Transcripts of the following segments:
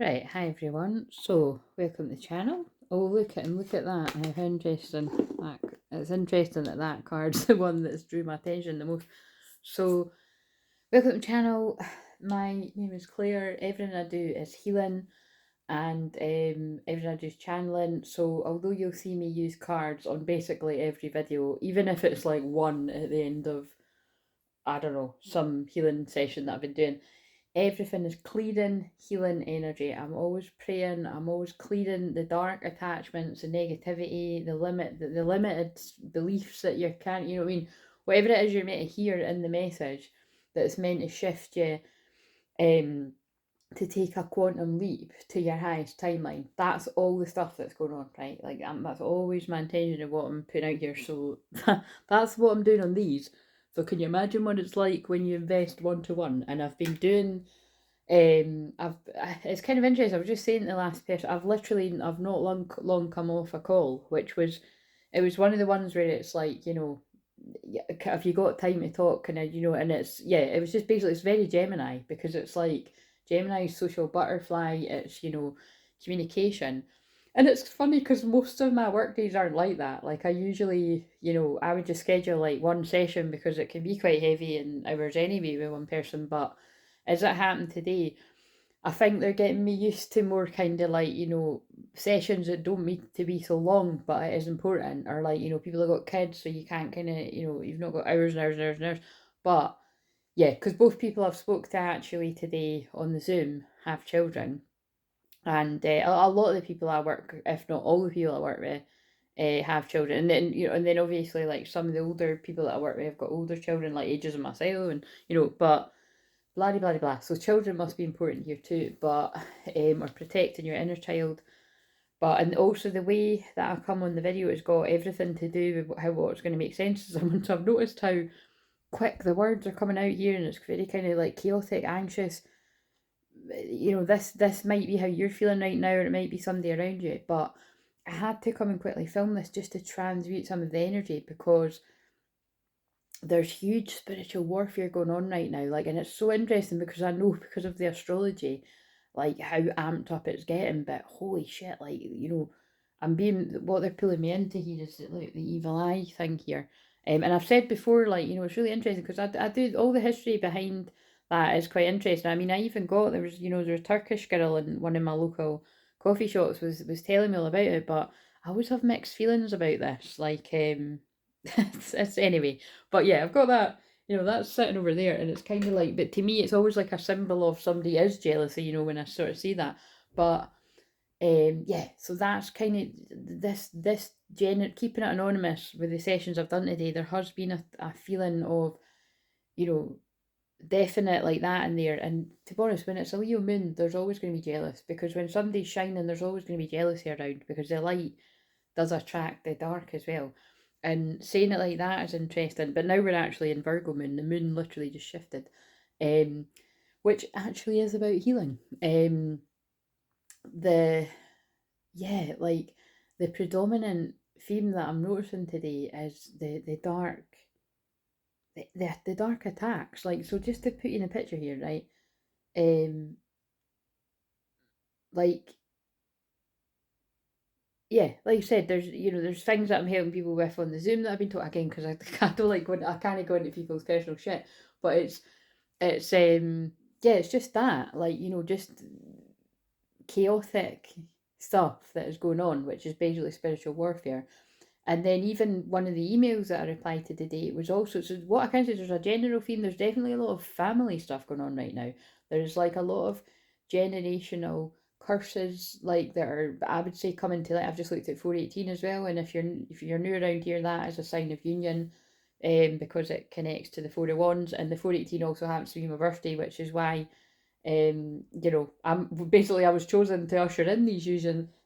Right, hi everyone. So, welcome to the channel. Oh, look at that. How interesting. That, it's interesting that that card's the one that's drew my attention the most. So, welcome to the channel. My name is Claire. Everything I do is healing and everything I do is channeling. So, although you'll see me use cards on basically every video, even if it's like one at the end of, I don't know, some healing session that I've been doing, everything is clearing, healing energy. I'm always praying. I'm always clearing the dark attachments, the negativity, the limited beliefs that you can't. You know what I mean? Whatever it is you're meant to hear in the message, that's meant to shift you, um, to take a quantum leap to your highest timeline. That's all the stuff that's going on, right? Like that's always my intention of what I'm putting out here. So that's what I'm doing on these. So can you imagine what it's like when you invest 1-to-1? And I've been doing it's kind of interesting. I was just saying to the last person, I've not long come off a call, which was, it was one of the ones where it's like, have you got time to talk, kind of, and it's, yeah, it was just basically, it's very Gemini, because it's like Gemini social butterfly, it's, communication. And it's funny because most of my work days aren't like that. Like I usually, I would just schedule like one session because it can be quite heavy in hours anyway with one person. But as it happened today, I think they're getting me used to more kind of like, sessions that don't need to be so long, but it is important. Or like, people have got kids, so you can't kind of, you've not got hours and hours and hours and hours. But yeah, because both people I've spoke to actually today on the Zoom have children. And a lot of the people I work, if not all the people I work with, have children. And then, and then obviously like some of the older people that I work with have got older children, like ages of myself, and, but blah blah blah. So children must be important here too, but or protecting your inner child. But and also the way that I come on the video has got everything to do with how what's going to make sense to someone. So I've noticed how quick the words are coming out here, and it's very kind of like chaotic, anxious. This might be how you're feeling right now, or it might be somebody around you. But I had to come and quickly film this just to transmute some of the energy, because there's huge spiritual warfare going on right now. Like, and it's so interesting because I know, because of the astrology, like how amped up it's getting. But holy shit, like, I'm being, what they're pulling me into here is like the evil eye thing here. And I've said before, like, it's really interesting because I do all the history behind that is quite interesting. I mean, I even got, there was, there was a Turkish girl in one of my local coffee shops was telling me all about it, but I always have mixed feelings about this. Like, it's anyway. But yeah, I've got that, that's sitting over there, and it's kind of like, but to me, it's always like a symbol of somebody is jealousy, when I sort of see that. But yeah, so that's kind of keeping it anonymous with the sessions I've done today. There has been a feeling of, you know, definite like that in there. And to be honest, when it's a Leo moon, there's always going to be jealous, because when somebody's shining, there's always going to be jealousy around, because the light does attract the dark as well. And saying it like that is interesting. But now we're actually in Virgo moon. The moon literally just shifted, um, which actually is about healing. The Yeah, like the predominant theme that I'm noticing today is the dark, the dark attacks. Like, so just to put you in a picture here, right? Um, like, yeah, like you said, there's things that I'm helping people with on the Zoom that I've been taught, again, because I don't like going, I can't go into people's personal shit. But it's yeah, it's just that, like, just chaotic stuff that is going on, which is basically spiritual warfare. And then even one of the emails that I replied to today was also, so what I can say is there's a general theme. There's definitely a lot of family stuff going on right now. There's like a lot of generational curses, like, that are, I would say, coming to light. I've just looked at 418 as well, and if you're new around here, that is a sign of union, because it connects to the Four of Wands, and the 418 also happens to be my birthday, which is why, I was chosen to usher in these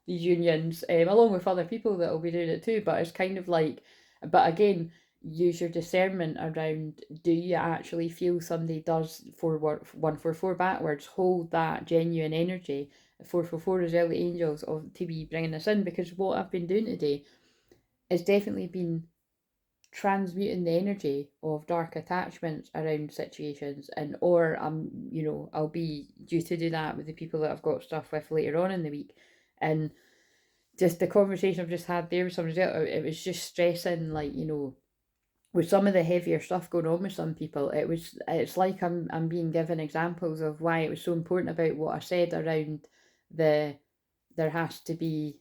unions, along with other people that will be doing it too. But it's kind of like, but again, use your discernment around, do you actually feel somebody does 144 backwards, hold that genuine energy, 444 as well, the angels, of to be bringing this in. Because what I've been doing today has definitely been transmuting the energy of dark attachments around situations, and or you know, I'll be due to do that with the people that I've got stuff with later on in the week. And just the conversation I've just had there with somebody else, it was just stressing, like, you know, with some of the heavier stuff going on with some people, it's like I'm being given examples of why it was so important about what I said around the there has to be,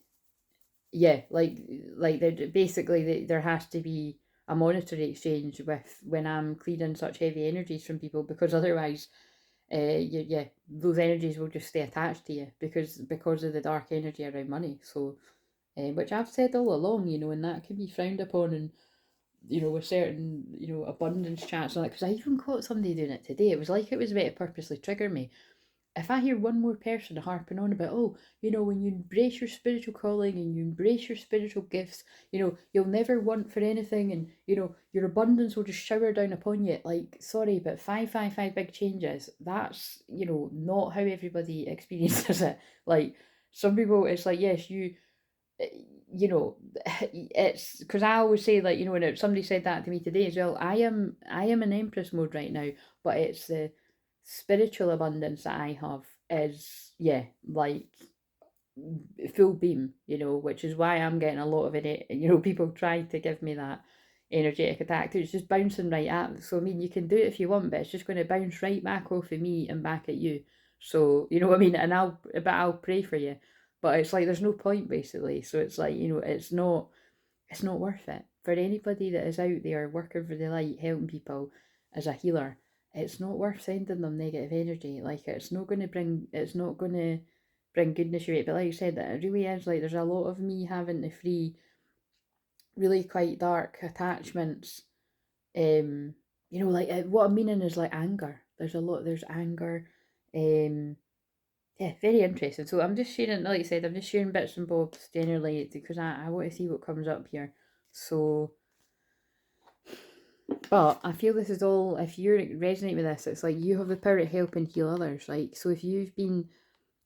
yeah, like there has to be a monetary exchange with when I'm clearing such heavy energies from people, because otherwise yeah, those energies will just stay attached to you because of the dark energy around money. So which I've said all along, you know, and that can be frowned upon, and you know, with certain, you know, abundance chats and that, because I even caught somebody doing it today. It was like it was meant to purposely trigger me. If I hear one more person harping on about, oh, you know, when you embrace your spiritual calling and you embrace your spiritual gifts, you know, you'll never want for anything, and you know, your abundance will just shower down upon you. Like, sorry, but 555 big changes, that's, you know, not how everybody experiences it. Like, some people, it's like, yes, you know, it's because I always say, like, you know, when somebody said that to me today as well, I am in Empress mode right now, but it's the spiritual abundance that I have is, yeah, like full beam, you know, which is why I'm getting a lot of it. You know, people try to give me that energetic attack. It's just bouncing right at me. So I mean, you can do it if you want, but it's just going to bounce right back off of me and back at you. So you know what I mean. And I'll pray for you, but it's like there's no point basically. So it's like, you know, it's not worth it for anybody that is out there working for the light, helping people as a healer. It's not worth sending them negative energy. Like, it's not going to bring goodness your way. But like you said, that it really is like there's a lot of me having to free really quite dark attachments. You know, like what I'm meaning is like anger. There's anger. Yeah, very interesting. So I'm just sharing, like I said, I'm just sharing bits and bobs generally because I want to see what comes up here. So, but I feel this is all, if you resonate with this, it's like you have the power to help and heal others. Like, so if you've been,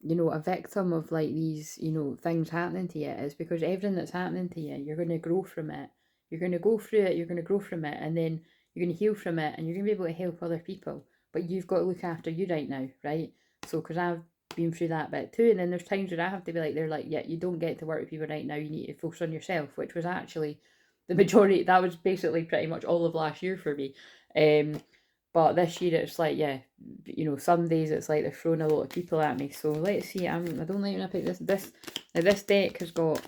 you know, a victim of like these, you know, things happening to you, it's because everything that's happening to you, you're going to grow from it. You're going to go through it, you're going to grow from it, and then you're going to heal from it, and you're going to be able to help other people. But you've got to look after you right now, right? So, because I've been through that bit too, and then there's times where I have to be like, they're like, yeah, you don't get to work with people right now, you need to focus on yourself, which was actually the majority, that was basically pretty much all of last year for me. But this year it's like, yeah, you know, some days it's like they're throwing a lot of people at me. So let's see. I don't like when I pick this. Now this deck has got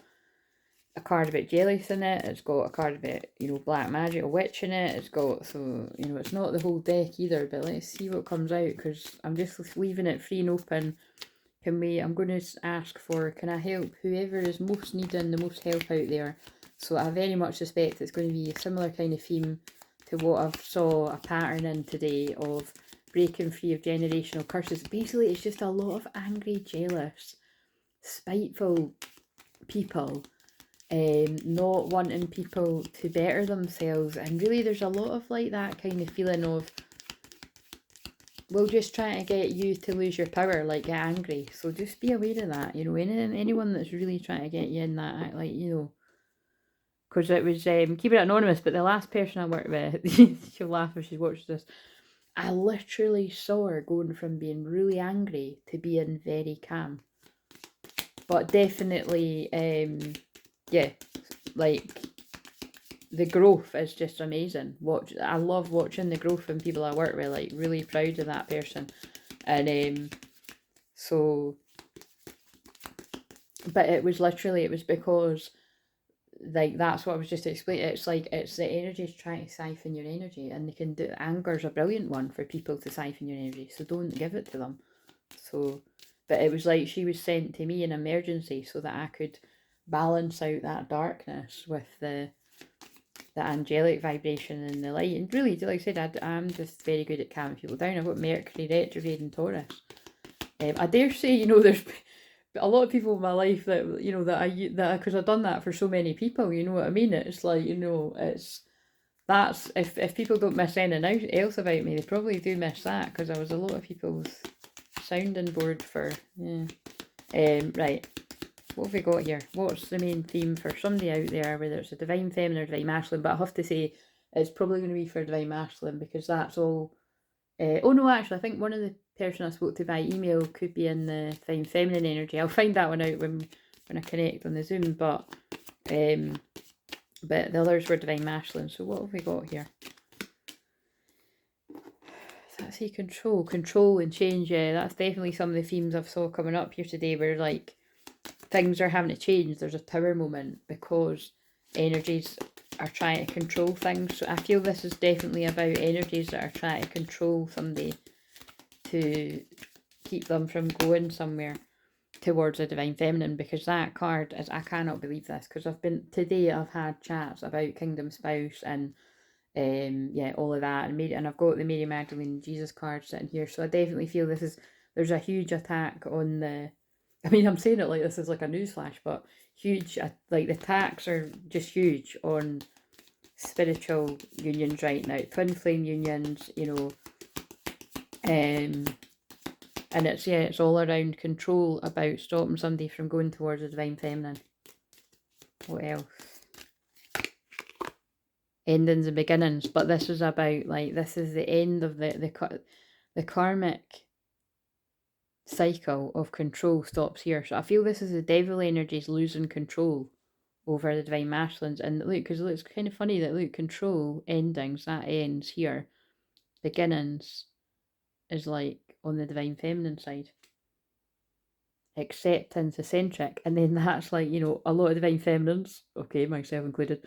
a card about jealous in it. It's got a card about, you know, black magic, a witch in it. It's got, so, you know, it's not the whole deck either. But let's see what comes out, because I'm just leaving it free and open. I'm going to ask for, can I help whoever is most needing the most help out there? So I very much suspect it's going to be a similar kind of theme to what I've saw a pattern in today of breaking free of generational curses. Basically, it's just a lot of angry, jealous, spiteful people, not wanting people to better themselves. And really, there's a lot of like that kind of feeling of, we'll just try to get you to lose your power, like get angry. So just be aware of that, you know, anyone that's really trying to get you in that, like, you know, because it was, keep it anonymous, but the last person I worked with, she'll laugh if she watches this, I literally saw her going from being really angry to being very calm. But definitely, yeah, like, the growth is just amazing. I love watching the growth from people I work with, like, really proud of that person. And so, but it was because, like, that's what I was just explaining. It's like, it's the energy is trying to siphon your energy, and they can do, anger's a brilliant one for people to siphon your energy, so don't give it to them. So, but it was like she was sent to me in emergency so that I could balance out that darkness with the angelic vibration and the light. And really, like I said, I'm just very good at calming people down. I've got Mercury retrograde in Taurus. I dare say, you know, there's a lot of people in my life that, you know, that because I've done that for so many people, you know what I mean? It's like, you know, that's, if people don't miss anything else about me, they probably do miss that, because I was a lot of people's sounding board for, yeah. Right. What have we got here? What's the main theme for somebody out there, whether it's a divine feminine or divine masculine? But I have to say, it's probably going to be for divine masculine, because that's all. Oh no, actually, I think one of the person I spoke to by email could be in the divine feminine energy. I'll find that one out when I connect on the Zoom. But the others were divine masculine. So what have we got here? Let's see, control and change. Yeah, that's definitely some of the themes I've saw coming up here today, where like things are having to change. There's a tower moment because energies are trying to control things. So I feel this is definitely about energies that are trying to control somebody to keep them from going somewhere towards a divine feminine, because that card is, I cannot believe this, because I've had chats about kingdom spouse and yeah, all of that, and I've got the Mary Magdalene Jesus card sitting here. So I definitely feel there's a huge attack on the, I mean, I'm saying it like this is like a newsflash, but huge, like the attacks are just huge on spiritual unions right now, twin flame unions, you know, and it's all around control, about stopping somebody from going towards a divine feminine. What else? Endings and beginnings, but this is about, like, this is the end of the karmic cycle of control stops here. So I feel this is the devil energies losing control over the divine masculines. And look, because it's kind of funny that, look, control, endings, that ends here. Beginnings is like on the divine feminine side. Acceptance, eccentric, and then that's like, you know, a lot of divine feminines, okay, myself included,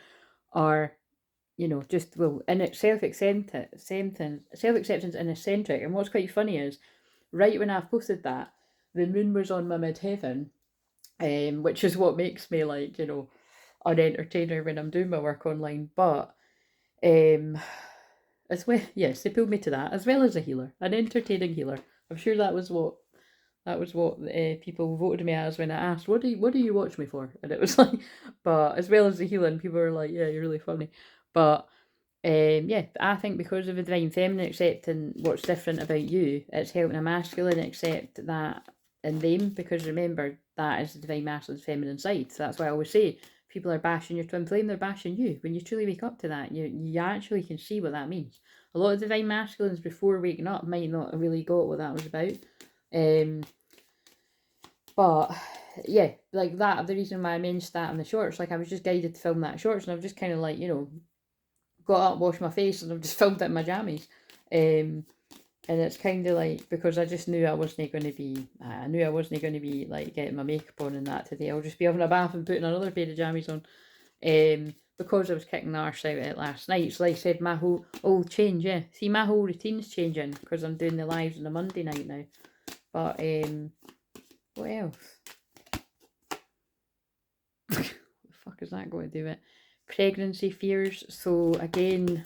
are, you know, just, well, in self-acceptance and eccentric. And what's quite funny is, right when I've posted that, the moon was on my midheaven, which is what makes me, like, you know, an entertainer when I'm doing my work online. But as well, yes, they pulled me to that, as well as a healer, an entertaining healer. I'm sure that was what people voted me as when I asked, what do you watch me for? And it was like, but as well as the healing, people were like, yeah, you're really funny. But yeah, I think because of the divine feminine accepting what's different about you, it's helping a masculine accept that in them, because remember, that is the divine masculine's feminine side. So that's why I always say, people are bashing your twin flame, they're bashing you. When you truly wake up to that, you actually can see what that means. A lot of divine masculines before waking up might not have really got what that was about. But yeah, like that, the reason why I mentioned that in the shorts, like I was just guided to film that shorts, and I've just kind of, like, you know, got up, washed my face, and I've just filmed it in my jammies. And it's kind of like, because I just knew I wasn't going to be like getting my makeup on and that today. I'll just be having a bath and putting another pair of jammies on. Because I was kicking the arse out of it last night. So like I said, my whole change, yeah. See, my whole routine's changing because I'm doing the lives on a Monday night now. But what else? What the fuck is that going to do it? Pregnancy fears. So again,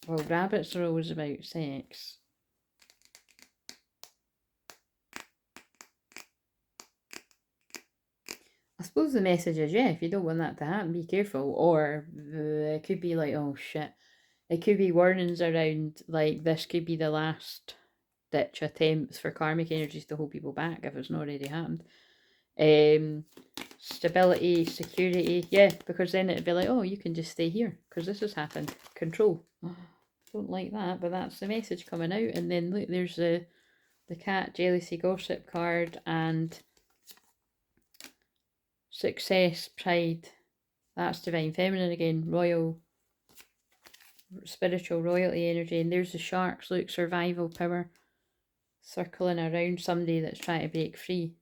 well, rabbits are always about sex. I suppose the message is, yeah, if you don't want that to happen, be careful. Or it could be like, oh shit. It could be warnings around, like, this could be the last ditch attempts for karmic energies to hold people back if it's not already happened. Stability, security, yeah, because then it'd be like, oh, you can just stay here because this has happened. Control. Don't like that, but that's the message coming out. And then look, there's the cat, jealousy, gossip card, and success, pride. That's divine feminine again, royal, spiritual royalty energy. And there's the sharks, look, survival power, circling around somebody that's trying to break free.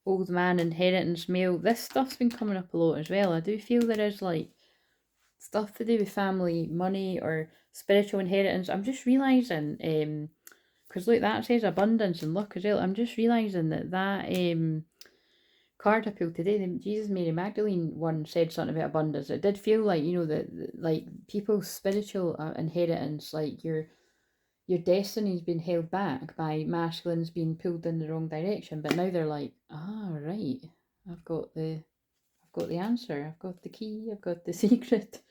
Old man, inheritance, male. This stuff's been coming up a lot as well. I do feel there is, like, stuff to do with family, money, or spiritual inheritance. I'm just realising, because look, that says abundance and luck as well. I'm just realising that card I pulled today, the Jesus Mary Magdalene one, said something about abundance. It did feel like, you know, that like people's spiritual inheritance, like your destiny's been held back by masculines being pulled in the wrong direction, but now they're like, right, I've got the answer, I've got the key, I've got the secret.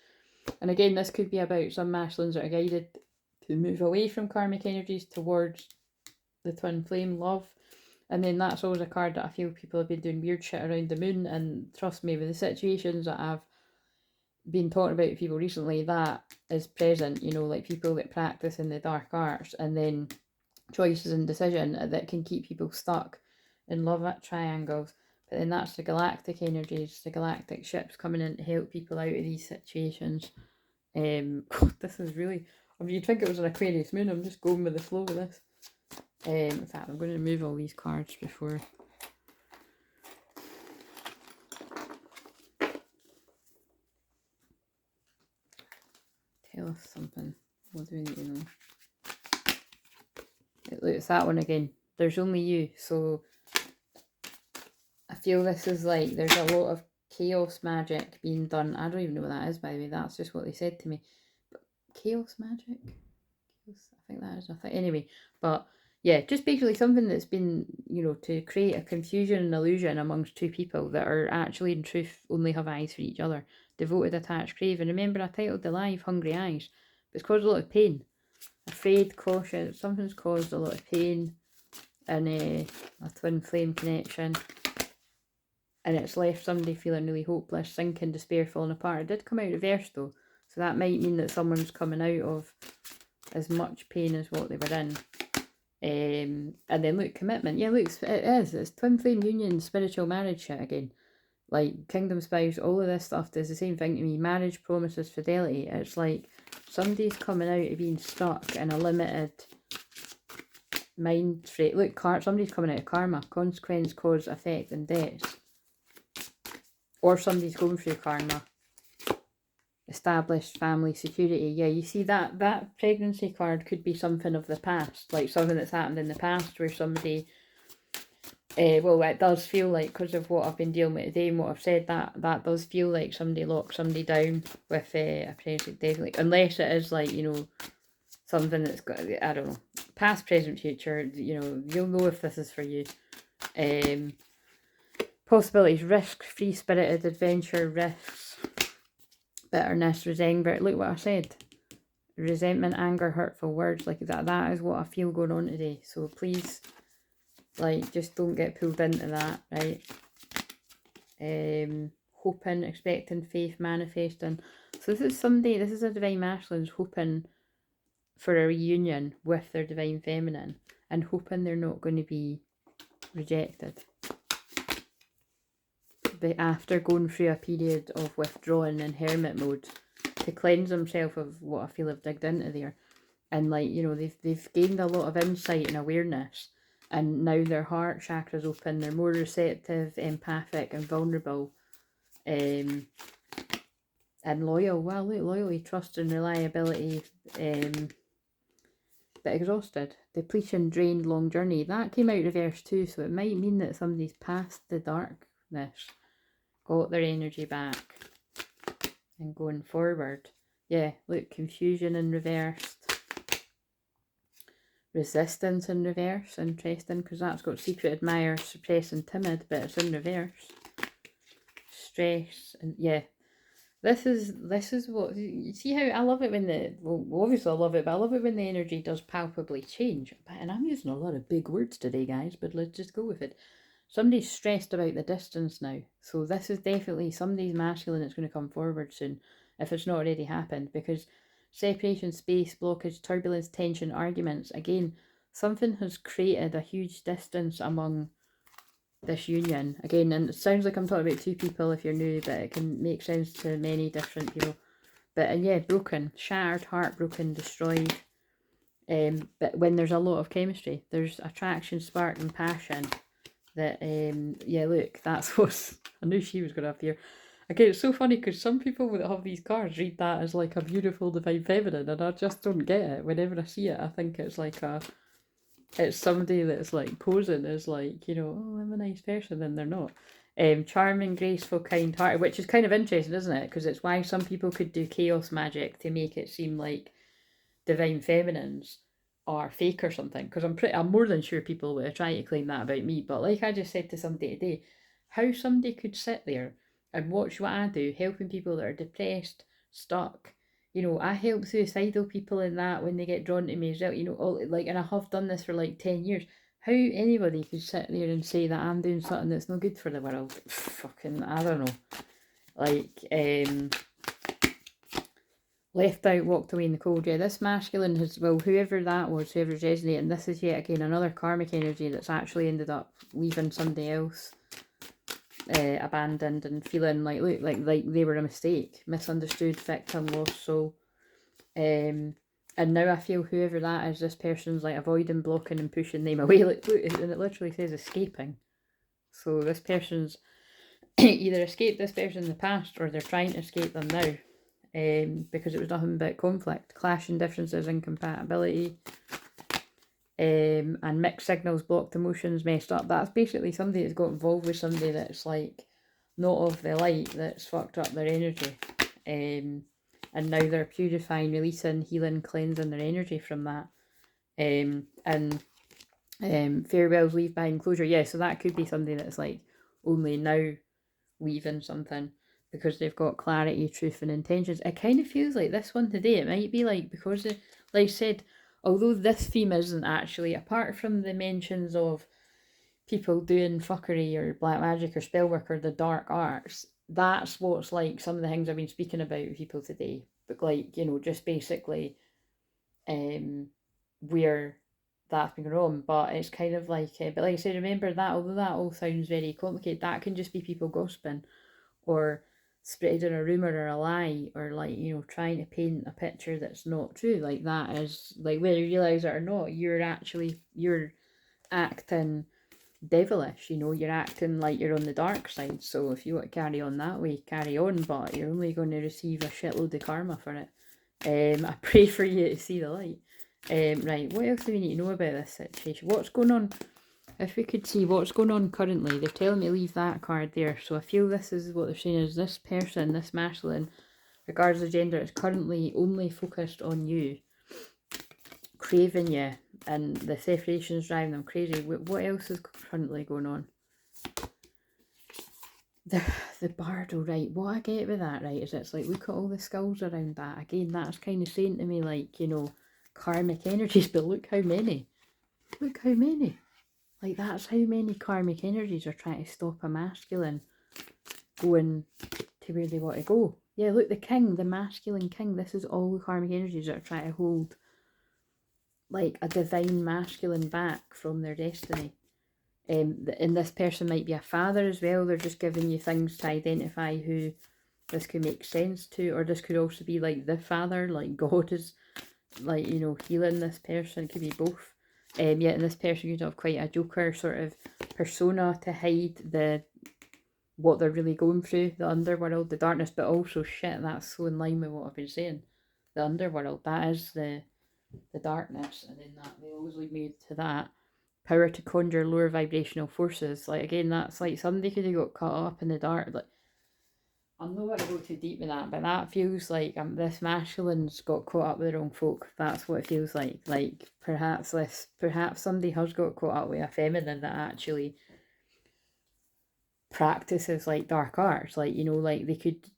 And again, this could be about some masculines that are guided to move away from karmic energies towards the twin flame love. And then that's always a card that I feel people have been doing weird shit around the moon. And trust me, with the situations that I've been talking about to people recently, that is present, you know, like people that practice in the dark arts, and then choices and decision that can keep people stuck in love at triangles. But then that's the galactic energies, the galactic ships coming in to help people out of these situations. God, this is really, I mean, you'd think it was an Aquarius moon. I'm just going with the flow with this. In fact, I'm going to remove all these cards before. Tell us something. What do we need to know? It's that one again. There's only you. So I feel this is like there's a lot of chaos magic being done. I don't even know what that is, by the way. That's just what they said to me. But chaos magic? Chaos, I think that is nothing. Anyway, but yeah, just basically something that's been, you know, to create a confusion and illusion amongst two people that are actually in truth only have eyes for each other. Devoted, attached, crave. And remember, I titled the live Hungry Eyes. But it's caused a lot of pain. Afraid, cautious, something's caused a lot of pain in a twin flame connection. And it's left somebody feeling really hopeless, sinking, despair, falling apart. It did come out reverse though. So that might mean that someone's coming out of as much pain as what they were in. And then look, commitment. Yeah, look, it is. It's twin flame union, spiritual marriage shit again. Like kingdom spouse, all of this stuff does the same thing to me. Marriage, promises, fidelity. It's like somebody's coming out of being stuck in a limited mind frame. Look, somebody's coming out of karma, consequence, cause, effect, and death. Or somebody's going through karma. Established family security. Yeah, you see that pregnancy card could be something of the past, like something that's happened in the past where somebody, well, it does feel like, because of what I've been dealing with today and what I've said, that does feel like somebody locked somebody down with a pregnancy, definitely. Unless it is like, you know, something that's got, I don't know, past, present, future, you know, you'll know if this is for you. Possibilities, risk, free-spirited adventure, risks, bitterness, resentment. Look what I said. Resentment, anger, hurtful words, like that is what I feel going on today. So please, like, just don't get pulled into that, right? Hoping, expecting, faith, manifesting. So this is a divine masculine's hoping for a reunion with their divine feminine and hoping they're not going to be rejected. But after going through a period of withdrawing and hermit mode to cleanse themselves of what I feel I've digged into there, and like, you know, they've gained a lot of insight and awareness, and now their heart chakra's open, they're more receptive, empathic, and vulnerable, and loyal. Well, look, loyalty, trust, and reliability, but exhausted, depletion, drained, long journey. That came out reverse too, so it might mean that somebody's past the darkness, got their energy back, and going forward. Yeah, look, confusion in reverse, resistance in reverse. Interesting, because that's got secret, admire, suppress, and timid, but it's in reverse. Stress, and yeah, this is what you see. How I love it when obviously I love it, but I love it when the energy does palpably change. And I'm using a lot of big words today, guys, but let's just go with it. Somebody's stressed about the distance now. So this is definitely somebody's masculine that's going to come forward soon, if it's not already happened, because separation, space, blockage, turbulence, tension, arguments, again, something has created a huge distance among this union. Again, and it sounds like I'm talking about two people if you're new, but it can make sense to many different people. But, and yeah, broken, shattered, heartbroken, destroyed. But when there's a lot of chemistry, there's attraction, spark, and passion. That yeah, look, that's what I knew she was going to appear. Okay, it's so funny because some people that have these cards read that as like a beautiful divine feminine, and I just don't get it. Whenever I see it, I think it's like it's somebody that's like posing as like, you know, oh, I'm a nice person, and they're not. Charming, graceful, kind-hearted, which is kind of interesting, isn't it? Because it's why some people could do chaos magic to make it seem like divine feminines are fake or something, because I'm more than sure people would try to claim that about me. But like I just said to somebody today, how somebody could sit there and watch what I do, helping people that are depressed, stuck. You know, I help suicidal people in that when they get drawn to me as well. You know, all like, and I have done this for like 10 years. how anybody could sit there and say that I'm doing something that's not good for the world. Fucking, I don't know. Like, left out, walked away in the cold. Yeah, this masculine has, well, whoever that was, whoever's resonating, this is yet again another karmic energy that's actually ended up leaving somebody else abandoned and feeling like, look, like they were a mistake, misunderstood, victim, lost soul. And now I feel whoever that is, this person's like avoiding, blocking and pushing them away. Like, look, and it literally says escaping. So this person's either escaped this person in the past or they're trying to escape them now. Because it was nothing but conflict, clashing differences, incompatibility, and mixed signals, blocked emotions, messed up. That's basically somebody that's got involved with somebody that's like not of the light, that's fucked up their energy. And now they're purifying, releasing, healing, cleansing their energy from that. Farewells, leave behind, closure. Yeah, so that could be somebody that's like only now leaving something because they've got clarity, truth and intentions. It kind of feels like this one today, it might be like, because like I said, although this theme isn't actually, apart from the mentions of people doing fuckery or black magic or spell work or the dark arts, that's what's like some of the things I've been speaking about with people today. But like, you know, just basically where that's been going on. But it's kind of like, but like I said, remember that although that all sounds very complicated, that can just be people gossiping or spreading a rumour or a lie, or like, you know, trying to paint a picture that's not true. Like that is like, whether you realise it or not, you're acting devilish, you know, you're acting like you're on the dark side. So if you want to carry on that way, carry on, but you're only going to receive a shitload of karma for it. I pray for you to see the light. Right, what else do we need to know about this situation? What's going on? If we could see what's going on currently, they're telling me leave that card there. So I feel this is what they're saying is this person, this masculine, regardless of gender, is currently only focused on you, craving you, and the separation's driving them crazy. What else is currently going on? The bardo, right? What I get with that, right, is it's like, look at all the skulls around that. Again, that's kind of saying to me, like, you know, karmic energies, but look how many. Look how many. Like, that's how many karmic energies are trying to stop a masculine going to where they want to go. Yeah, look, the king, the masculine king, this is all the karmic energies that are trying to hold, like, a divine masculine back from their destiny. And this person might be a father as well. They're just giving you things to identify who this could make sense to, or this could also be like the father, like God is, like, you know, healing this person. It could be both. Yeah, and this person could have quite a joker sort of persona to hide what they're really going through, the underworld, the darkness, but also shit, that's so in line with what I've been saying. The underworld, that is the darkness, and then that they always lead me to that. Power to conjure lower vibrational forces. Like, again, that's like somebody could have got caught up in the dark. Like, I'm not going to go too deep with that, but that feels like this masculine's got caught up with the wrong folk. That's what it feels like. Like, perhaps somebody has got caught up with a feminine that actually practices like dark arts. Like, you know, like they could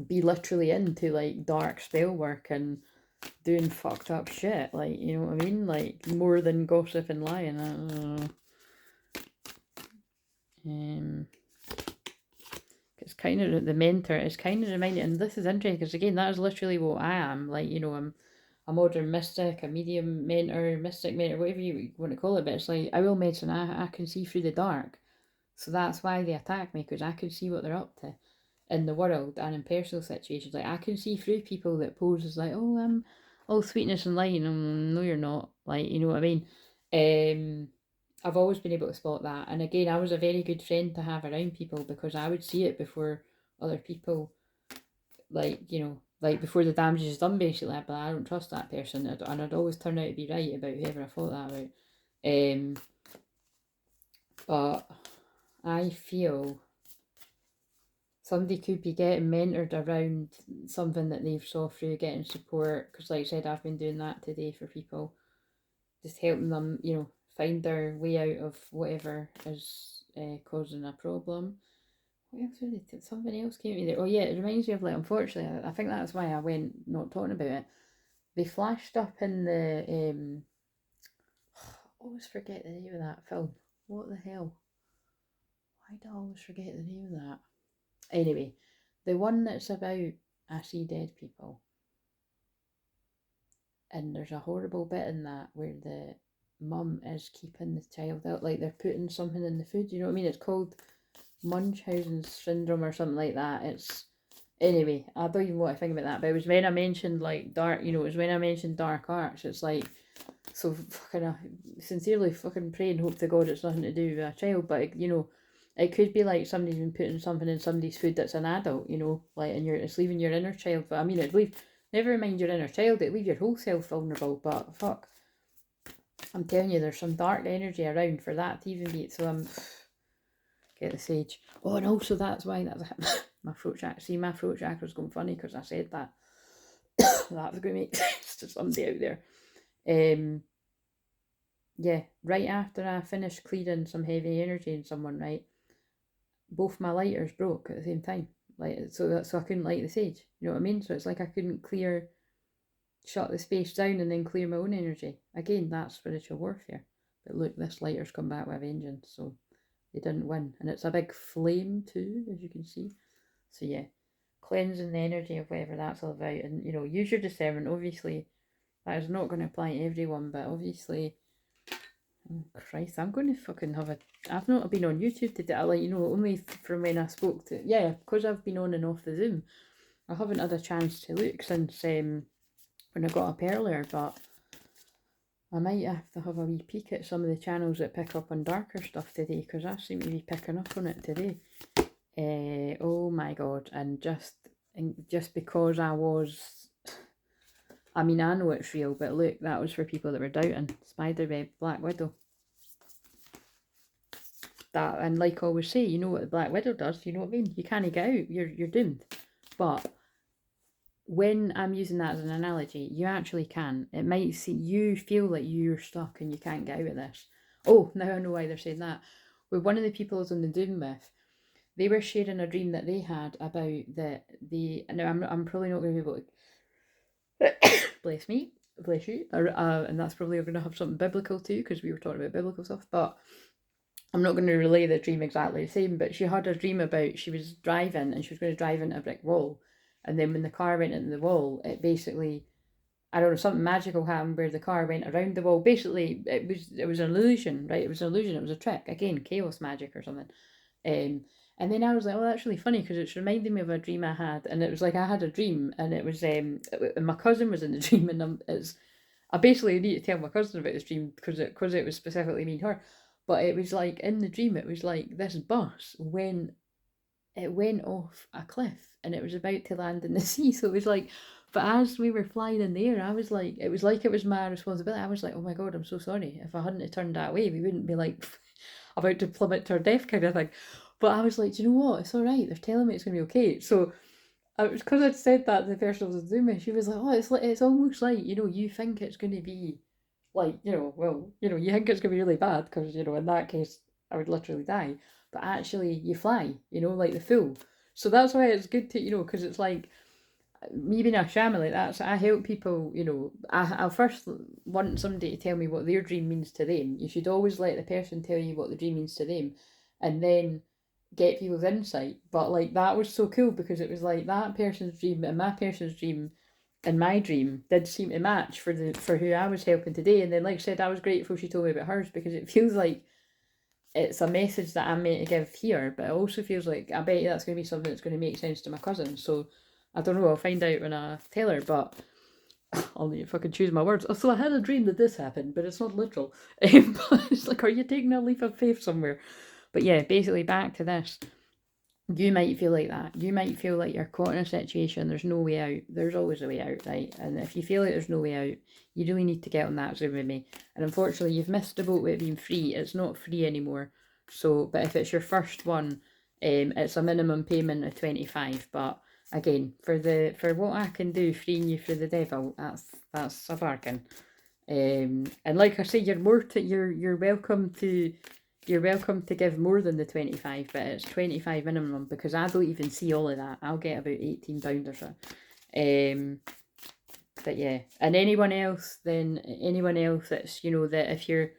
be literally into like dark spell work and doing fucked up shit. Like, you know what I mean? Like, more than gossip and lying. I don't know. It's kind of the mentor. It's kind of reminding, and this is interesting because again, that is literally what I am. Like, you know, I'm a modern mystic, a medium mentor, mystic mentor, whatever you want to call it. But it's like, I will mention I can see through the dark, so that's why they attack me, because I can see what they're up to in the world and in personal situations. Like, I can see through people that pose as like, oh, I'm all sweetness and light, and no, you're not. Like, you know what I mean? I've always been able to spot that. And again, I was a very good friend to have around people because I would see it before other people, like, you know, like before the damage is done, basically. But I don't trust that person. And I'd always turn out to be right about whoever I thought that about. But I feel somebody could be getting mentored around something that they've saw through, getting support. Because like I said, I've been doing that today for people. Just helping them, you know, find their way out of whatever is causing a problem. What else did they something else came to me there. Oh yeah, it reminds me of, like, unfortunately, I think that's why I went not talking about it. They flashed up in the always forget the name of that film. What the hell? Why do I always forget the name of that? Anyway, the one that's about I see dead people. And there's a horrible bit in that where the mum is keeping the child out, like they're putting something in the food, you know what I mean? It's called Munchausen syndrome or something like that. It's anyway, I don't even want to think about that, but it was when I mentioned like dark, you know, it was when I mentioned dark arts. It's like, so fucking sincerely fucking pray and hope to God it's nothing to do with a child, but you know, it could be like somebody's been putting something in somebody's food that's an adult, you know, like, and it's leaving your inner child. But I mean, it'd leave, never mind your inner child, it'd leave your whole self vulnerable. But fuck, I'm telling you, there's some dark energy around for that to even be. So I'm get the sage. Oh, and also that's why that's my throat chakra. See, my throat chakra's going funny because I said that. That was going to make sense to somebody out there. Yeah, right after I finished clearing some heavy energy in someone, right, both my lighters broke at the same time. Like, so I couldn't light the sage. You know what I mean? So it's like I couldn't shut the space down and then clear my own energy. Again, that's spiritual warfare. But look, this lighter's come back with a vengeance, so they didn't win. And it's a big flame too, as you can see. So yeah, cleansing the energy of whatever that's all about. And, you know, use your discernment. Obviously, that is not going to apply to everyone, but obviously, oh Christ, I'm going to fucking have a... I've not been on YouTube today, like, you know, only from when I spoke to... Yeah, because I've been on and off the Zoom. I haven't had a chance to look since when I got up earlier, but I might have to have a wee peek at some of the channels that pick up on darker stuff today, because I seem to be picking up on it today. Oh my God, and just because I was... I mean, I know it's real, but look, that was for people that were doubting. Spiderweb, Black Widow. That, and like I always say, you know what the Black Widow does, you know what I mean? You can't get out, you're doomed. But when I'm using that as an analogy, you actually can. It might see you feel like you're stuck and you can't get out of this. Oh, now I know why they're saying that. With one of the people I was on the Doom with, they were sharing a dream that they had about now I'm probably not going to be able to bless me, bless you, and that's probably going to have something biblical too, because we were talking about biblical stuff, but I'm not going to relay the dream exactly the same. But she had a dream about, she was driving and she was going to drive into a brick wall, and then when the car went into the wall, it basically, I don't know, something magical happened where the car went around the wall. Basically, it was an illusion, right? It was an illusion, it was a trick, again, chaos magic or something. And then I was like, oh, that's really funny, because it's reminding me of a dream I had. And it was like, I had a dream, and it was, and my cousin was in the dream, and I basically need to tell my cousin about this dream, because it was specifically me and her. But it was like, in the dream, it was like this bus went off a cliff, and it was about to land in the sea. So it was like, but as we were flying in the air, I was like, it was my responsibility. I was like, oh my God, I'm so sorry. If I hadn't have turned that way, we wouldn't be like about to plummet to our death kind of thing. But I was like, do you know what? It's all right. They're telling me it's going to be okay. So it was because I'd said that to the person who was Zooming. She was like, oh, it's almost like, you know, you think it's going to be like, you know, well, you know, you think it's going to be really bad because, you know, in that case, I would literally die. But actually, you fly, you know, like the fool. So that's why it's good to, you know, because it's like, me being a shaman like that, so I help people, you know, I'll first want somebody to tell me what their dream means to them. You should always let the person tell you what the dream means to them, and then get people's insight. But like, that was so cool, because it was like that person's dream and my person's dream and my dream did seem to match for who I was helping today. And then, like I said, I was grateful she told me about hers, because it feels like it's a message that I'm meant to give here, but it also feels like, I bet you that's going to be something that's going to make sense to my cousin. So I don't know, I'll find out when I tell her, but I'll need to fucking choose my words. So I had a dream that this happened, but it's not literal. But it's like, are you taking a leap of faith somewhere? But yeah, basically back to this. You might feel like that. You might feel like you're caught in a situation, there's no way out. There's always a way out, right? And if you feel like there's no way out, you really need to get on that Zoom with me. And unfortunately, you've missed the boat with it being free. It's not free anymore. So, but if it's your first one, it's a minimum payment of 25. But again, for what I can do, freeing you for the devil, that's a bargain. And like I say, you're welcome to give more than the 25, but it's 25 minimum, because I don't even see all of that. I'll get about £18 or so. But yeah, and anyone else that's, you know, that if you're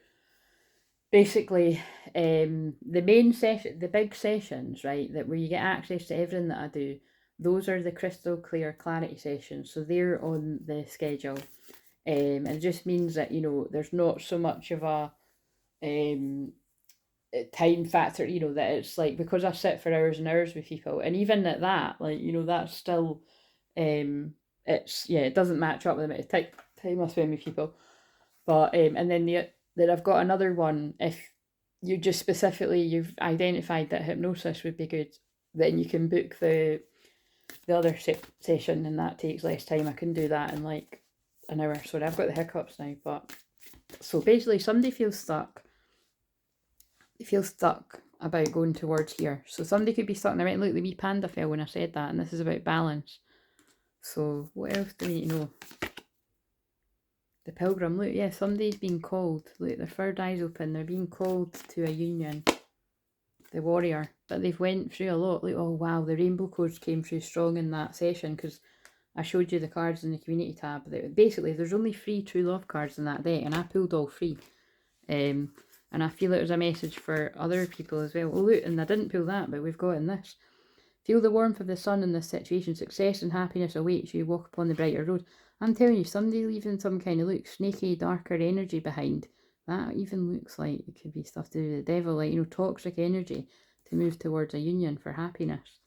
basically, the main session, the big sessions, right, that where you get access to everything that I do, those are the crystal clear clarity sessions. So they're on the schedule. And it just means that, you know, there's not so much of a time factor, you know, that it's like, because I sit for hours and hours with people, and even at that, like, you know, that's still, it's, yeah, it doesn't match up with the amount of time I spend with people. But and then I've got another one. If you just specifically you've identified that hypnosis would be good, then you can book the other session, and that takes less time. I can do that in like an hour. Sorry, I've got the hiccups now. But so basically, somebody feels stuck. They feel stuck about going towards here. So somebody could be stuck in the right. Look, the wee panda fell when I said that, and this is about balance. So what else do we need to know? The pilgrim, look, yeah, somebody's being called. Look, their third eye's open. They're being called to a union. The warrior. But they've went through a lot. Look, oh wow, the rainbow codes came through strong in that session, because I showed you the cards in the community tab. Basically, there's only 3 true love cards in that deck, and I pulled all 3. And I feel it was a message for other people as well. Oh look, and I didn't pull that, but we've got in this. Feel the warmth of the sun in this situation. Success and happiness awaits you. Walk upon the brighter road. I'm telling you, somebody leaving some kind of, look, snaky, darker energy behind. That even looks like it could be stuff to do with the devil, like, you know, toxic energy to move towards a union for happiness.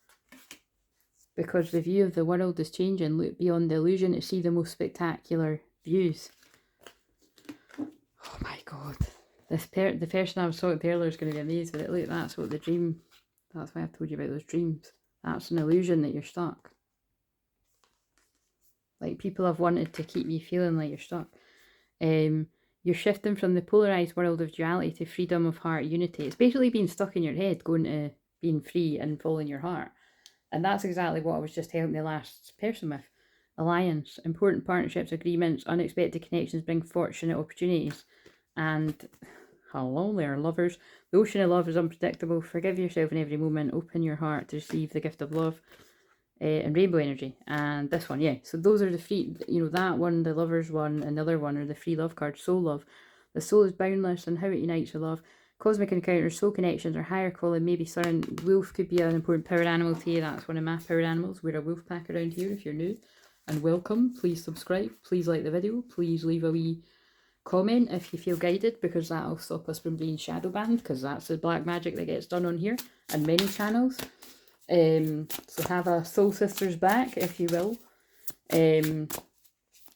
Because the view of the world is changing. Look beyond the illusion to see the most spectacular views. Oh my god. The person I was talking to earlier is going to be amazed with it. Look, that's what the dream, that's why I've told you about those dreams. That's an illusion that you're stuck. Like, people have wanted to keep you feeling like you're stuck. You're shifting from the polarized world of duality to freedom of heart unity. It's basically being stuck in your head, going to being free and following your heart. And that's exactly what I was just helping the last person with. Alliance, important partnerships, agreements, unexpected connections bring fortunate opportunities. And hello there, lovers. The ocean of love is unpredictable. Forgive yourself in every moment. Open your heart to receive the gift of love. And rainbow energy, and this one, yeah. So those are the 3, you know, that one, the lovers one, and the other one are the 3 love cards. Soul love. The soul is boundless and how it unites with love. Cosmic encounters, soul connections, or higher calling, maybe certain. Wolf could be an important power animal to you. That's one of my power animals. We're a wolf pack around here if you're new. And welcome. Please subscribe. Please like the video. Please leave a wee comment if you feel guided, because that'll stop us from being shadow banned, because that's the black magic that gets done on here and many channels. So have a soul sisters back, if you will.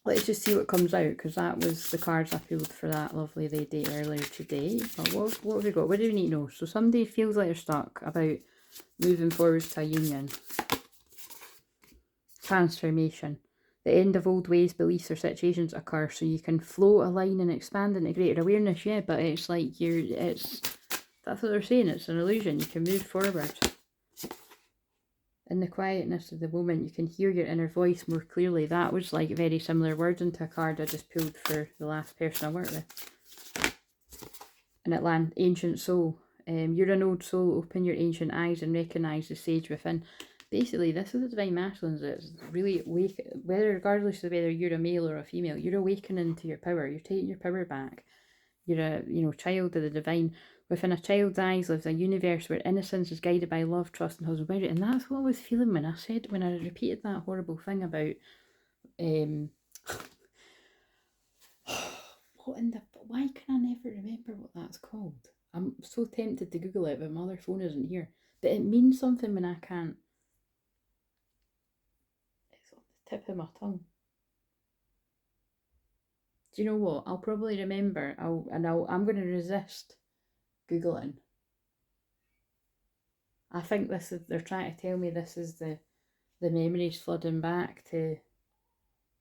Let's just see what comes out, because that was the cards I pulled for that lovely lady earlier today. But what have we got? What do we need to know? So somebody feels like they're stuck about moving forwards to a union. Transformation. The end of old ways, beliefs, or situations occur, so you can float, align, and expand into greater awareness. Yeah, but it's like that's what they're saying. It's an illusion. You can move forward. In the quietness of the moment, you can hear your inner voice more clearly. That was like very similar wording to a card I just pulled for the last person I worked with. And it lands ancient soul. You're an old soul. Open your ancient eyes and recognise the sage within. Basically, this is the divine masculines that's really awake. Regardless of whether you're a male or a female, you're awakening to your power. You're taking your power back. You're a child of the divine. Within a child's eyes lives a universe where innocence is guided by love, trust, and husband boundary. And that's what I was feeling when I repeated that horrible thing about why can I never remember what that's called? I'm so tempted to Google it, but my other phone isn't here. But it means something when I can't. It's on the tip of my tongue. Do you know what? I'll probably remember. I'm going to resist Googling. I think they're trying to tell me this is the memories flooding back to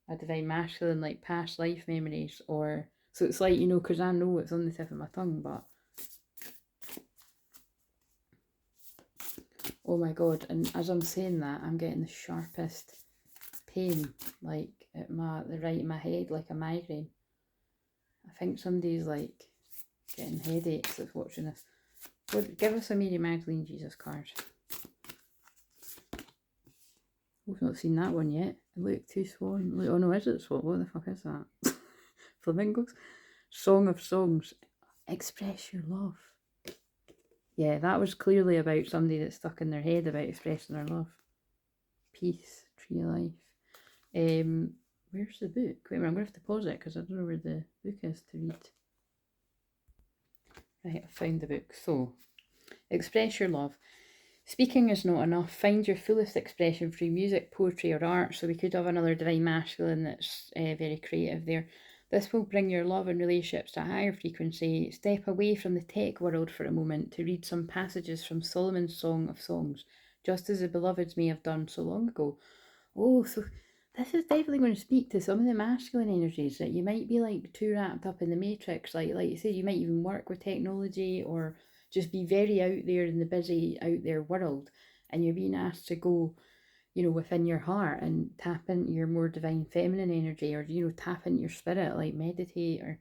a divine masculine, like past life memories, or so it's like, you know, because I know it's on the tip of my tongue, but oh my god. And as I'm saying that, I'm getting the sharpest pain, like at the right of my head, like a migraine. I think somebody's like getting headaches of watching this. Give us a Mary Magdalene Jesus card. We've not seen that one yet. Look, 2 swan. Look, oh no, is it swan? What the fuck is that? Flamingos? Song of Songs. Express your love. Yeah, that was clearly about somebody that's stuck in their head about expressing their love. Peace, tree of life. Where's the book? Wait a minute, I'm going to have to pause it because I don't know where the book is to read. Right, I found the book. So, express your love. Speaking is not enough. Find your fullest expression through music, poetry, or art. So we could have another divine masculine that's very creative there. This will bring your love and relationships to a higher frequency. Step away from the tech world for a moment to read some passages from Solomon's Song of Songs, just as the beloveds may have done so long ago. Oh, so this is definitely going to speak to some of the masculine energies that you might be like too wrapped up in the matrix. Like you say, you might even work with technology or just be very out there in the busy out there world, and you're being asked to go, within your heart and tap into your more divine feminine energy, or tap into your spirit, like meditate. Or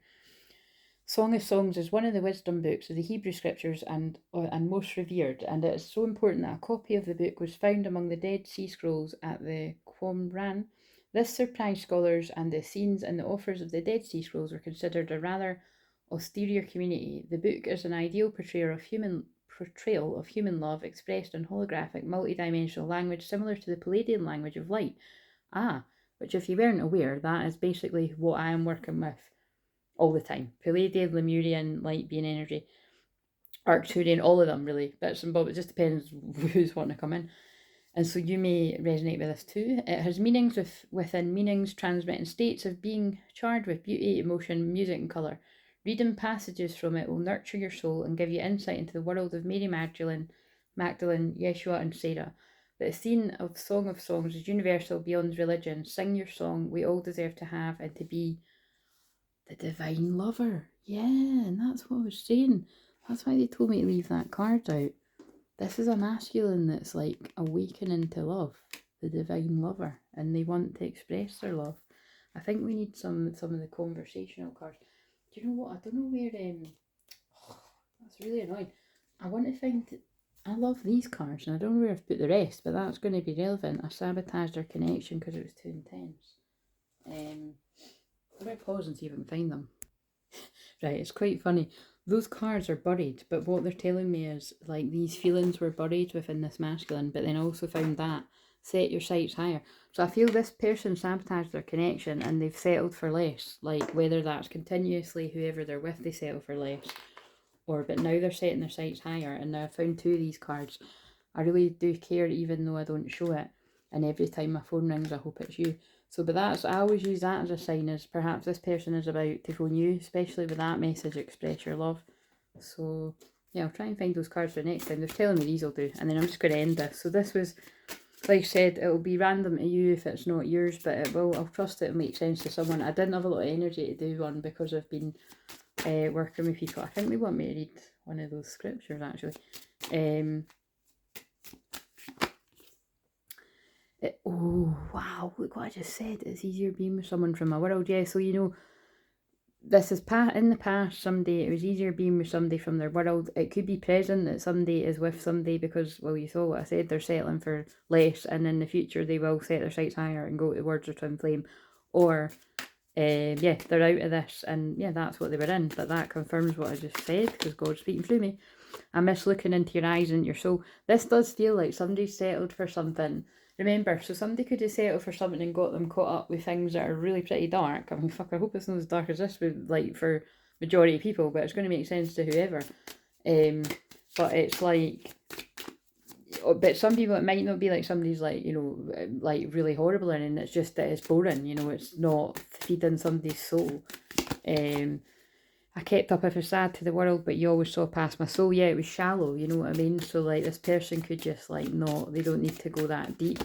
Song of Songs is one of the wisdom books of the Hebrew scriptures and most revered, and it is so important that a copy of the book was found among the Dead Sea Scrolls at the Qumran. This surprised scholars, and the Essenes and the authors of the Dead Sea Scrolls were considered a rather austere community. The book is an ideal portrayal of human love expressed in holographic, multidimensional language similar to the Palladian language of light. Which, if you weren't aware, that is basically what I am working with all the time. Palladian, Lemurian, light being energy, Arcturian, all of them really, bits and bobs. It just depends who's wanting to come in. And so you may resonate with this too. It has meanings within meanings, transmitting states of being charged with beauty, emotion, music, and colour. Reading passages from it will nurture your soul and give you insight into the world of Mary Magdalene, Yeshua, and Sarah. The scene of Song of Songs is universal beyond religion. Sing your song. We all deserve to have and to be the divine lover. Yeah, and that's what I was saying. That's why they told me to leave that card out. This is a masculine that's like awakening to love, the divine lover, and they want to express their love. I think we need some of the conversational cards. Do you know what? I don't know where. That's really annoying. I want to find. I love these cards, and I don't know where I've put the rest, but that's going to be relevant. I sabotaged our connection because it was too intense. I'm going to pause and see if I can find them. Right, it's quite funny. Those cards are buried, but what they're telling me is like these feelings were buried within this masculine, but then I also found that set your sights higher. So I feel this person sabotaged their connection and they've settled for less. Like whether that's continuously whoever they're with, they settle for less, but now they're setting their sights higher. And now I found two of these cards. I really do care even though I don't show it. And every time my phone rings, I hope it's you. So, but I always use that as a sign as perhaps this person is about to phone you, especially with that message, express your love. So, yeah, I'll try and find those cards for next time. They're telling me these will do. And then I'm just going to end this. So this was, like I said, it'll be random to you if it's not yours, but it will. I'll trust it'll make sense to someone. I didn't have a lot of energy to do one because I've been working with people. I think they want me to read one of those scriptures, actually. Oh, wow, look what I just said. It's easier being with someone from my world. Yeah, so this is in the past, someday it was easier being with somebody from their world. It could be present that somebody is with somebody because, well, you saw what I said, they're settling for less, and in the future they will set their sights higher and go towards their twin flame. Or, yeah, they're out of this, and yeah, that's what they were in. But that confirms what I just said because God's speaking through me. I miss looking into your eyes and your soul. This does feel like somebody's settled for something. Remember, so somebody could have settled for something and got them caught up with things that are really pretty dark. I mean, fuck, I hope it's not as dark as this would, like, for majority of people, but it's going to make sense to whoever. But it's like, but some people, it might not be like somebody's like, like really horrible, and it's just that it's boring, it's not feeding somebody's soul. I kept up a facade to the world, but you always saw past my soul. Yeah, it was shallow, you know what I mean? So, like, this person could just, like, they don't need to go that deep.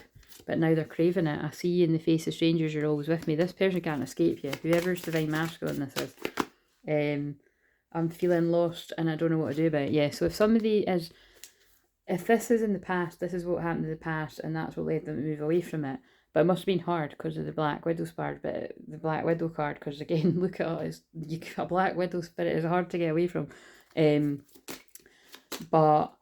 But now they're craving it. I see you in the face of strangers, you're always with me. This person can't escape you. Whoever's divine masculine this is. I'm feeling lost and I don't know what to do about it. Yeah, so if this is in the past, this is what happened in the past, and that's what led them to move away from it. But it must have been hard because of the Black Widow card. But the Black Widow card, because again, look at it, a Black Widow spirit is hard to get away from. But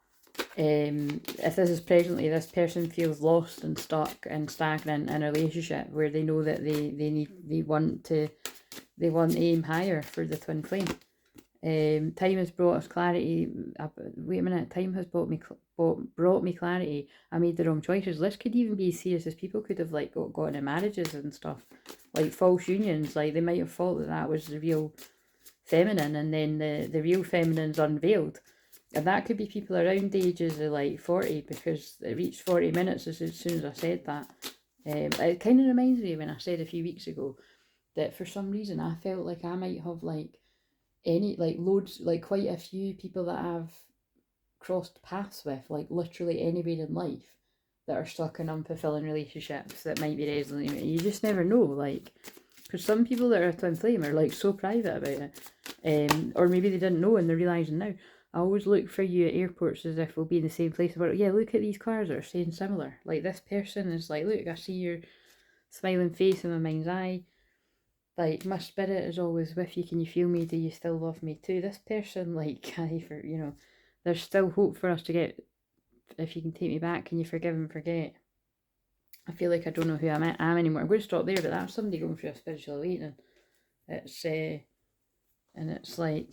if this is presently, this person feels lost and stuck and stagnant in a relationship where they know that they want to aim higher for the twin flame. Time has brought us clarity. Wait a minute. Time has brought me clarity. I made the wrong choices. This could even be as serious as people could have like gotten in marriages and stuff, like false unions. Like they might have thought that that was the real feminine, and then the real feminine's unveiled. And that could be people around the ages of like 40, because it reached 40 minutes as soon as I said that. It kind of reminds me when I said a few weeks ago that for some reason I felt like I might have like loads, like quite a few people that I've crossed paths with, like literally anywhere in life, that are stuck in unfulfilling relationships that might be resonating. You just never know, like, because some people that are a twin flame are like so private about it, or maybe they didn't know and they're realising now. I always look for you at airports as if we'll be in the same place. But yeah, look at these cars that are saying similar. Like this person is like, look, I see your smiling face in my mind's eye. Like, my spirit is always with you. Can you feel me? Do you still love me too? This person, like, there's still hope for us to get. If you can take me back, can you forgive and forget? I feel like I don't know who I am anymore. I'm going to stop there, but that's somebody going through a spiritual awakening. It's and it's like,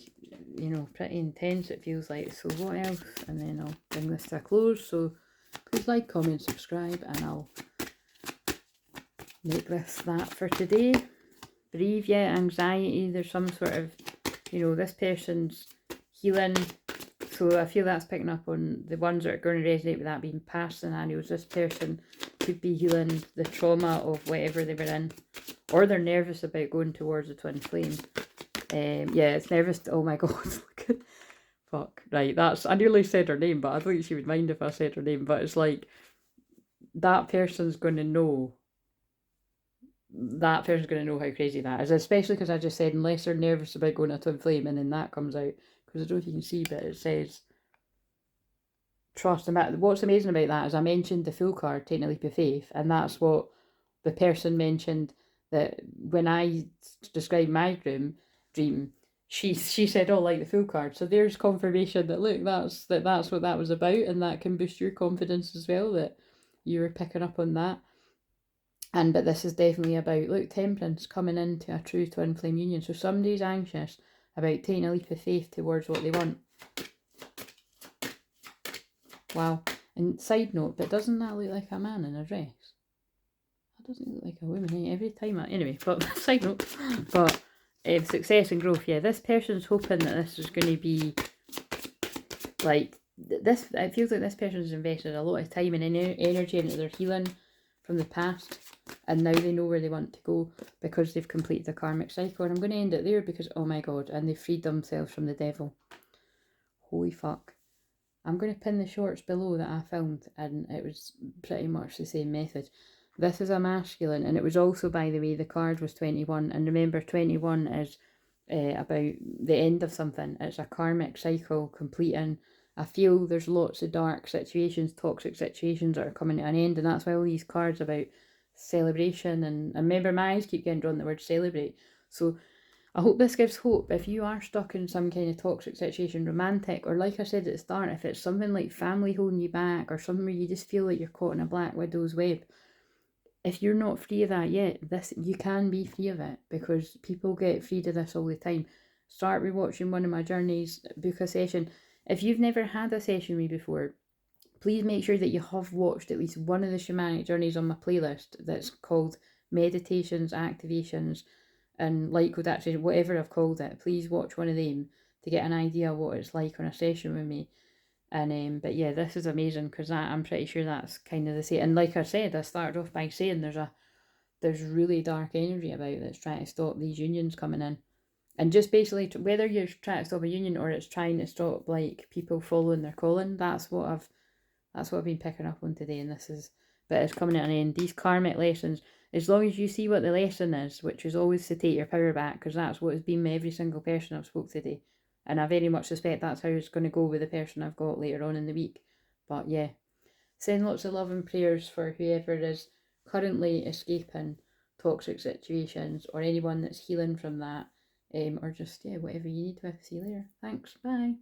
pretty intense. It feels like. So what else? And then I'll bring this to a close. So please like, comment, subscribe, and I'll make this that for today. Breathe, yeah, anxiety, there's some sort of, this person's healing. So I feel that's picking up on the ones that are going to resonate with that being past scenarios. This person could be healing the trauma of whatever they were in, or they're nervous about going towards a twin flame. Yeah, it's nervous. Oh my god, look at, fuck, right, I nearly said her name, but I don't think she would mind if I said her name. But it's like, that person's going to know how crazy that is, especially because I just said unless they're nervous about going to twin flame, and then that comes out, because I don't know if you can see, but it says trust. And what's amazing about that is I mentioned the Fool card, taking a leap of faith, and that's what the person mentioned, that when I described my dream, she said, oh, like the Fool card. So there's confirmation that look, that's what that was about, and that can boost your confidence as well, that you were picking up on that. But this is definitely about, look, temperance, coming into a true twin flame union. So somebody's anxious about taking a leap of faith towards what they want. Wow. And side note, but doesn't that look like a man in a dress? That doesn't look like a woman, every time. Anyway, but side note. But success and growth, yeah. This person's hoping that this is going to be like this. It feels like this person's invested a lot of time and energy into their healing from the past, and now they know where they want to go because they've completed the karmic cycle. And I'm going to end it there because, oh my god, and they freed themselves from the devil. Holy fuck. I'm going to pin the shorts below that I filmed, and it was pretty much the same message. This is a masculine, and it was also, by the way, the card was 21, and remember, 21 is about the end of something. It's a karmic cycle completing. I feel there's lots of dark situations, toxic situations that are coming to an end, and that's why all these cards about celebration, and remember, my eyes keep getting drawn the word celebrate. So I hope this gives hope. If you are stuck in some kind of toxic situation, romantic, or like I said at the start, if it's something like family holding you back, or something where you just feel like you're caught in a black widow's web, if you're not free of that yet, you can be free of it, because people get freed of this all the time. Start rewatching one of my journeys, book a session. If you've never had a session with me before, please make sure that you have watched at least one of the shamanic journeys on my playlist that's called Meditations, Activations, and Light Code Activation, whatever I've called it. Please watch one of them to get an idea of what it's like on a session with me. And but yeah, this is amazing, because I'm pretty sure that's kind of the same. And like I said, I started off by saying there's really dark energy about that's trying to stop these unions coming in. And just basically, whether you're trying to stop a union or it's trying to stop like people following their calling, that's what I've been picking up on today. And but it's coming at an end. These karmic lessons, as long as you see what the lesson is, which is always to take your power back, because that's what has been with every single person I've spoke today. And I very much suspect that's how it's going to go with the person I've got later on in the week. But yeah, send lots of love and prayers for whoever is currently escaping toxic situations, or anyone that's healing from that. Or just, yeah, whatever you need to. See you later. Thanks. Bye.